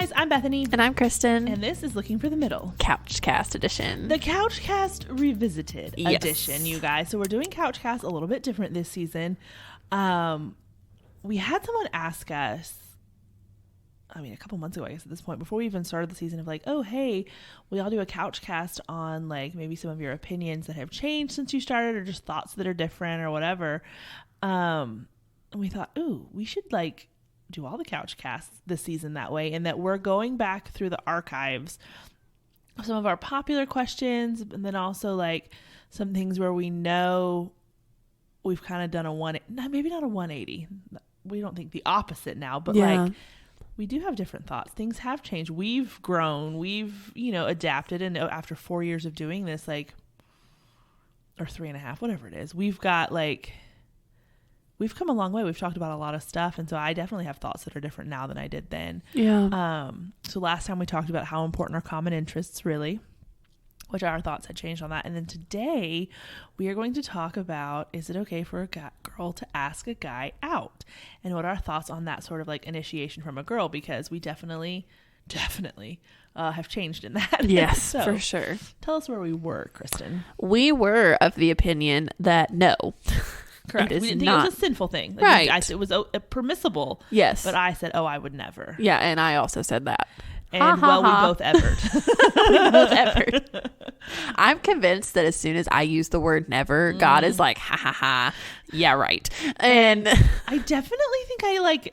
guys, I'm Bethany. And I'm Kristen. And this is Looking for the Middle. CouchCast edition. The CouchCast Revisited Yes. edition, you guys. So we're doing CouchCast a little bit different this season. We had someone ask us, a couple months ago, I guess at this point, before we even started the season, of like, oh, hey, we all do a CouchCast on like maybe some of your opinions that have changed since you started, or just thoughts that are different or whatever. And we thought, ooh, we should like do all the CouchCasts this season that way, and that we're going back through the archives of some of our popular questions, and then also like some things where we know we've kind of done maybe not a 180. We don't think the opposite now, but like we do have different thoughts. Things have changed. We've grown. We've, adapted. And after 4 years of doing this, like, or 3.5, whatever it is, we've got like, we've come a long way. We've talked about a lot of stuff. And so I definitely have thoughts that are different now than I did then. Yeah. So last time we talked about how important our common interests really, which our thoughts had changed on that. And then today we are going to talk about, is it okay for a girl to ask a guy out? And what are our thoughts on that sort of like initiation from a girl? Because we definitely have changed in that. Yes, so, for sure. Tell us where we were, Kristen. We were of the opinion that no. Correct. We didn't think it was a sinful thing. Like, right. It was permissible. Yes. But I said, oh, I would never. Yeah, and I also said that. And we both evered. We both evered. I'm convinced that as soon as I use the word never, God is like, ha ha ha. Yeah, right. And I definitely think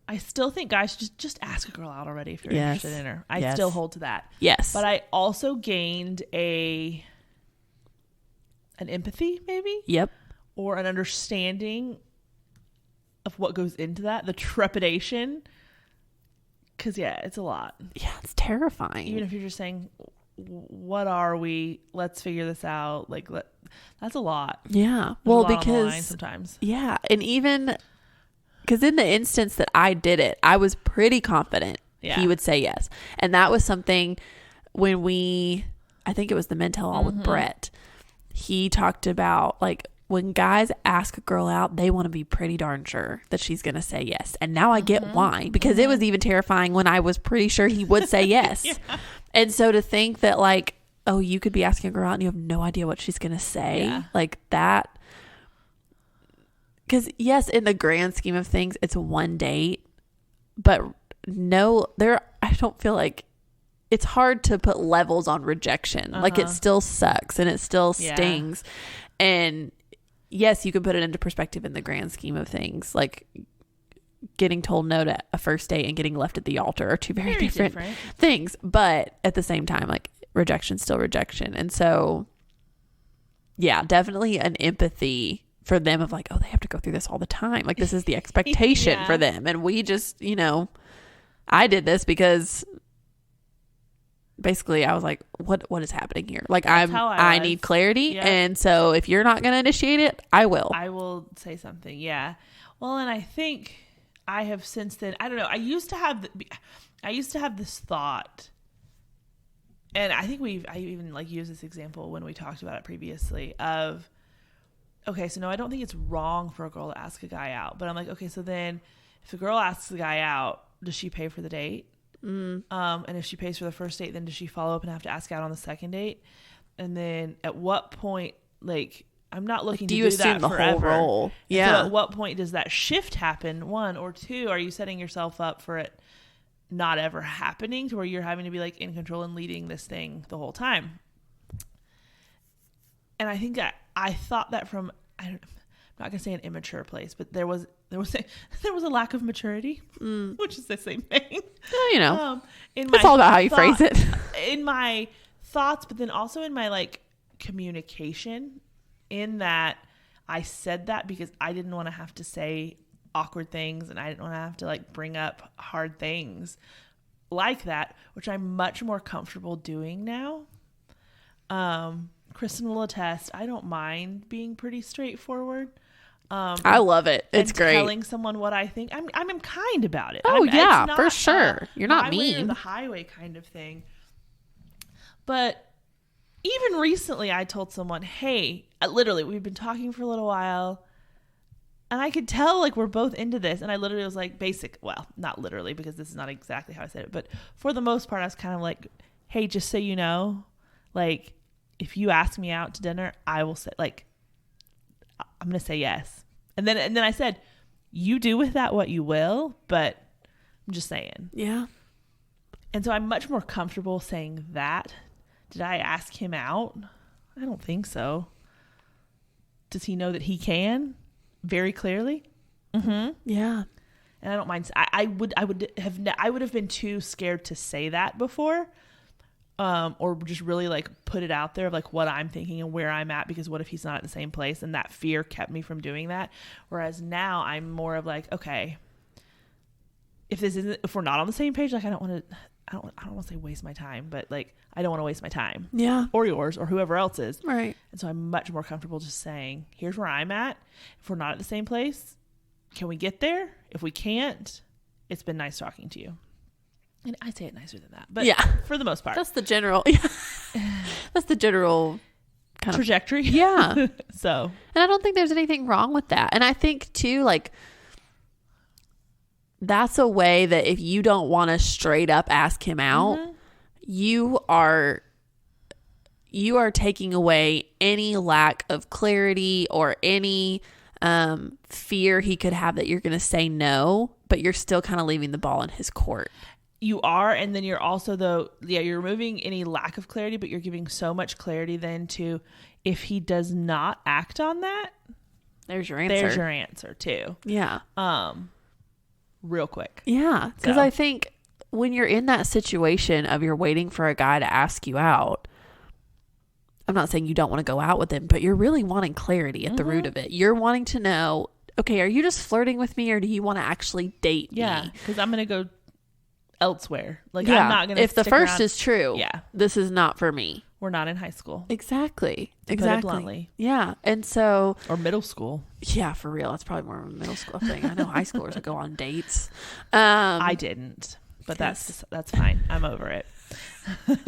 I still think guys should just ask a girl out already if you're interested in her. I still hold to that. Yes. But I also gained an empathy, maybe? Yep. Or an understanding of what goes into that, the trepidation. Because, it's a lot. Yeah, it's terrifying. Even if you're just saying, what are we? Let's figure this out. Like, that's a lot. Yeah. There's a lot on the because line sometimes. Yeah. And even because in the instance that I did it, I was pretty confident he would say yes. And that was something when I think it was the Men Tell All with Brett. He talked about like, when guys ask a girl out, they want to be pretty darn sure that she's going to say yes. And now I get why, because it was even terrifying when I was pretty sure he would say yes. Yeah. And so to think that like, oh, you could be asking a girl out and you have no idea what she's going to say, like that. Because yes, in the grand scheme of things, it's one date, but I don't feel like it's hard to put levels on rejection. Like it still sucks and it still stings. And yes, you can put it into perspective in the grand scheme of things. Like getting told no to a first date and getting left at the altar are two very different things. But at the same time, like rejection's still rejection. And so, yeah, definitely an empathy for them of like, oh, they have to go through this all the time. Like this is the expectation for them. And we just, I did this because basically I was like, what is happening here? Like I need clarity. Yep. And so if you're not going to initiate it, I will say something. Yeah. Well, and I think I have since then, I don't know. I used to have this thought, and I think I even like used this example when we talked about it previously of, okay, so no, I don't think it's wrong for a girl to ask a guy out, but I'm like, okay, so then if a girl asks a guy out, does she pay for the date? And if she pays for the first date, then does she follow up and have to ask out on the second date? And then at what point, like, I'm not looking to do that forever. Whole role? Yeah. So at what point does that shift happen? 1 or 2, are you setting yourself up for it not ever happening to where you're having to be like in control and leading this thing the whole time? And I think I thought that from, I'm not gonna say an immature place, but there was a lack of maturity, which is the same thing. Well, it's all about how you phrase it. In my thoughts, but then also in my like communication, in that I said that because I didn't want to have to say awkward things, and I didn't want to have to like bring up hard things like that, which I'm much more comfortable doing now. Kristen will attest, I don't mind being pretty straightforward. I love it. It's great. Telling someone what I think. I'm kind about it. Oh, for sure. You're not mean. Or the highway kind of thing. But even recently, I told someone, hey, literally, we've been talking for a little while. And I could tell like we're both into this. And I literally was like well, not literally because this is not exactly how I said it, but for the most part, I was kind of like, hey, just so you know, like if you ask me out to dinner, I will say like, I'm going to say yes. And then I said, you do with that what you will, but I'm just saying. Yeah. And so I'm much more comfortable saying that. Did I ask him out? I don't think so. Does he know that he can? Very clearly. Mm-hmm. Yeah. And I don't mind. I would have been too scared to say that before. Or just really like put it out there of like what I'm thinking and where I'm at, because what if he's not at the same place? And that fear kept me from doing that. Whereas now I'm more of like, okay, if we're not on the same page, like I don't want to say waste my time, but like I don't want to waste my time. Yeah. Or yours or whoever else is. Right. And so I'm much more comfortable just saying, here's where I'm at. If we're not at the same place, can we get there? If we can't, it's been nice talking to you. And I say it nicer than that, but for the most part, that's the general kind of trajectory. Yeah. So, and I don't think there's anything wrong with that. And I think too, like that's a way that if you don't want to straight up ask him out, you are taking away any lack of clarity or any fear he could have that you're going to say no, but you're still kind of leaving the ball in his court. You are, and then you're also you're removing any lack of clarity, but you're giving so much clarity then to if he does not act on that, there's your answer. There's your answer too. Yeah. Real quick. Yeah, because I think when you're in that situation of you're waiting for a guy to ask you out, I'm not saying you don't want to go out with him, but you're really wanting clarity at the root of it. You're wanting to know, okay, are you just flirting with me or do you want to actually date me? Yeah, because I'm going to go elsewhere. Like I'm not going to if the first is true, yeah, this is not for me. We're not in high school. Exactly. Put it bluntly. Yeah. And so or middle school. Yeah, for real. That's probably more of a middle school thing. I know high schoolers that go on dates. I didn't. But that's fine. I'm over it.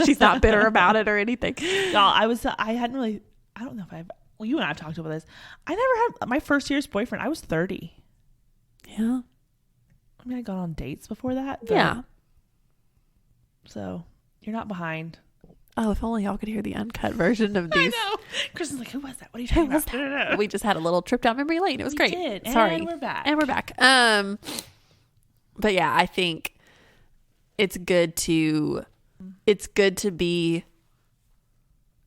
She's not bitter about it or anything. Y'all, I hadn't really, I don't know if you and I have talked about this. I never had my first year's boyfriend. I was 30. Yeah. I mean, I got on dates before that. Yeah. So you're not behind. Oh, if only y'all could hear the uncut version of these. I know. Kristen's like, who was that? What are you talking about? No. We just had a little trip down memory lane. It was great. Did. Sorry. And we're back. But yeah, I think it's good to be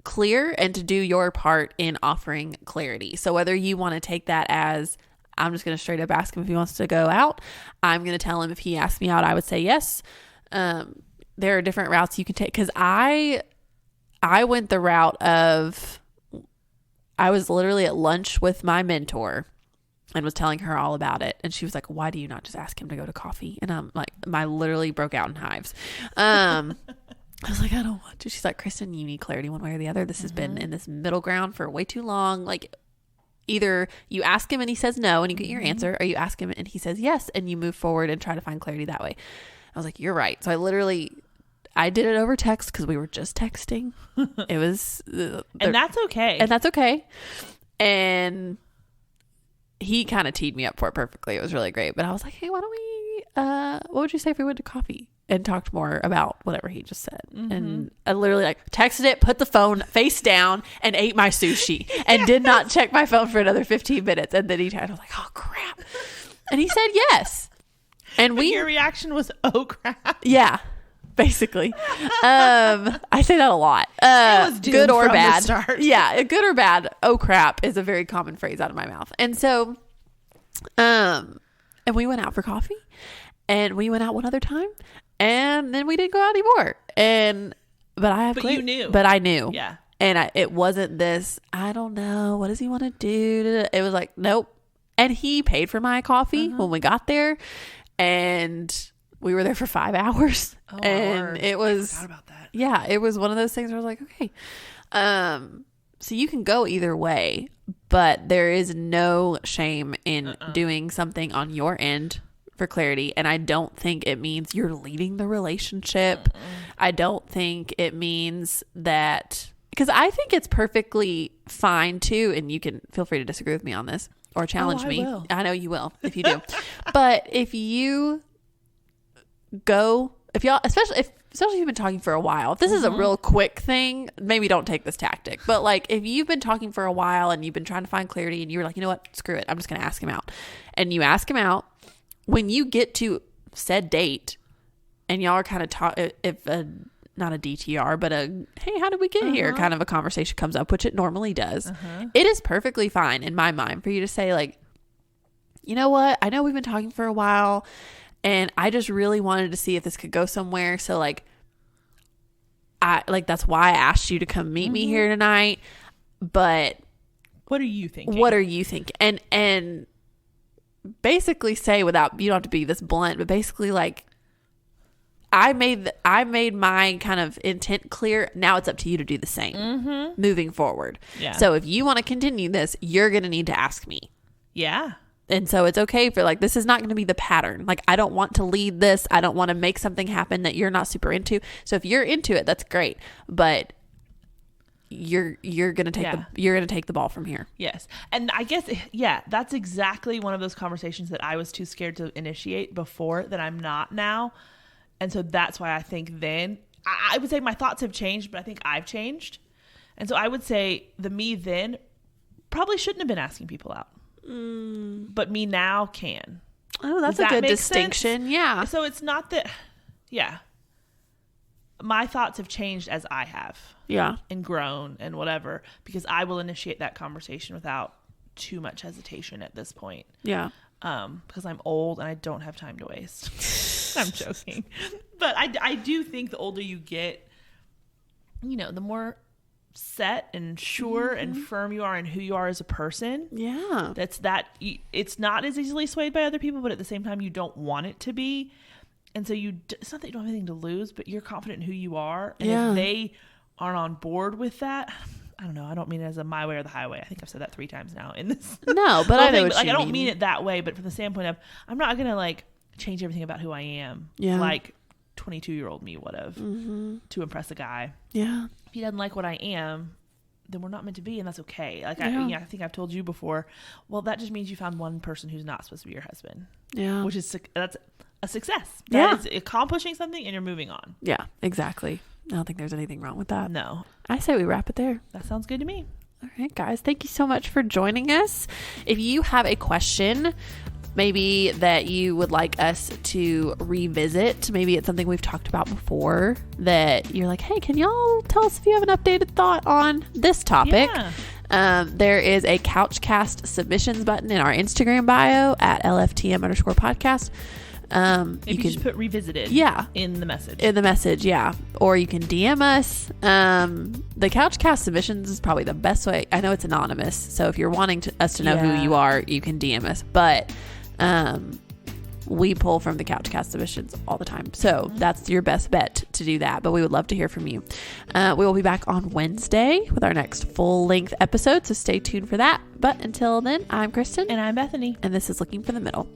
clear and to do your part in offering clarity. So whether you want to take that as I'm just going to straight up ask him if he wants to go out, I'm going to tell him if he asks me out, I would say yes. There are different routes you can take, because I went the route of, I was literally at lunch with my mentor and was telling her all about it. And she was like, why do you not just ask him to go to coffee? And I'm like, I literally broke out in hives. I was like, I don't want to. She's like, Kristen, you need clarity one way or the other. This has been in this middle ground for way too long. Like, either you ask him and he says no and you get your answer, or you ask him and he says yes and you move forward and try to find clarity that way. I was like, you're right. So I did it over text because we were just texting. It was... and that's okay. And that's okay. And he kind of teed me up for it perfectly. It was really great. But I was like, hey, why don't we... what would you say if we went to coffee and talked more about whatever he just said? And I literally texted it, put the phone face down, and ate my sushi. And did not check my phone for another 15 minutes. And then I was like, oh, crap. And he said yes. And your reaction was, oh, crap. Yeah. Basically. I say that a lot. It was good or from bad. The start. Yeah, good or bad. Oh crap is a very common phrase out of my mouth. And so, and we went out for coffee, and we went out one other time, and then we didn't go out anymore. But you knew. But I knew. Yeah. And it wasn't this, I don't know, what does he want to do? It was like, nope. And he paid for my coffee when we got there, and we were there for 5 hours. Oh, and Lord. It was, I forgot about that. Yeah, it was one of those things where I was like, okay. So you can go either way, but there is no shame in doing something on your end for clarity. And I don't think it means you're leading the relationship. I don't think it means that, because I think it's perfectly fine too, and you can feel free to disagree with me on this or challenge me. Will. I know you will if you do. But if you go, if y'all, especially if you've been talking for a while, if this is a real quick thing, maybe don't take this tactic. But like if you've been talking for a while and you've been trying to find clarity and you're like, you know what, screw it, I'm just going to ask him out. And you ask him out, when you get to said date and y'all are kind of not a DTR, but a, hey, how did we get here kind of a conversation comes up, which it normally does. It is perfectly fine in my mind for you to say like, you know what, I know we've been talking for a while and I just really wanted to see if this could go somewhere. So like, that's why I asked you to come meet me here tonight. But what are you thinking? And basically say, without, you don't have to be this blunt, but basically like, I made my kind of intent clear. Now it's up to you to do the same moving forward. Yeah. So if you want to continue this, you're going to need to ask me. Yeah. And so it's okay for like, this is not going to be the pattern. Like, I don't want to lead this. I don't want to make something happen that you're not super into. So if you're into it, that's great. But you're going to take the ball from here. Yes. And I guess, yeah, that's exactly one of those conversations that I was too scared to initiate before that I'm not now. And so that's why I think then, I would say my thoughts have changed, but I think I've changed. And so I would say the me then probably shouldn't have been asking people out. But me now can. Oh, that's a good distinction. Sense? Yeah. So it's not that, yeah. My thoughts have changed as I have. Yeah. And grown and whatever, because I will initiate that conversation without too much hesitation at this point. Yeah. Because I'm old and I don't have time to waste. I'm joking. But I do think the older you get, you know, the more set and sure and firm you are in who you are as a person. Yeah. It's not as easily swayed by other people, but at the same time, you don't want it to be. And so it's not that you don't have anything to lose, but you're confident in who you are. And if they aren't on board with that, I don't know. I don't mean it as a my way or the highway. I think I've said that 3 times now in this. No, but I know what you mean. I don't mean it that way, but from the standpoint of, I'm not going to like change everything about who I am. Yeah. Like 22-year-old me would have to impress a guy. Yeah. If he doesn't like what I am, then we're not meant to be, and that's okay. Like I think I've told you before. Well, that just means you found one person who's not supposed to be your husband. Yeah. Which is that's a success. That is accomplishing something, and you're moving on. Yeah, exactly. I don't think there's anything wrong with that. No. I say we wrap it there. That sounds good to me. All right, guys. Thank you so much for joining us. If you have a question, maybe that you would like us to revisit, maybe it's something we've talked about before that you're like, hey, can y'all tell us if you have an updated thought on this topic? Yeah. There is a CouchCast submissions button in our Instagram bio at LFTM_podcast. You can just put revisited in the message. Or you can DM us. The CouchCast submissions is probably the best way. I know it's anonymous, so if you're wanting us to know who you are, you can DM us, but we pull from the CouchCast submissions all the time, so that's your best bet to do that. But we would love to hear from you. We will be back on Wednesday with our next full-length episode, so stay tuned for that. But until then, I'm Kristen. And I'm Bethany. And this is Looking for the Middle.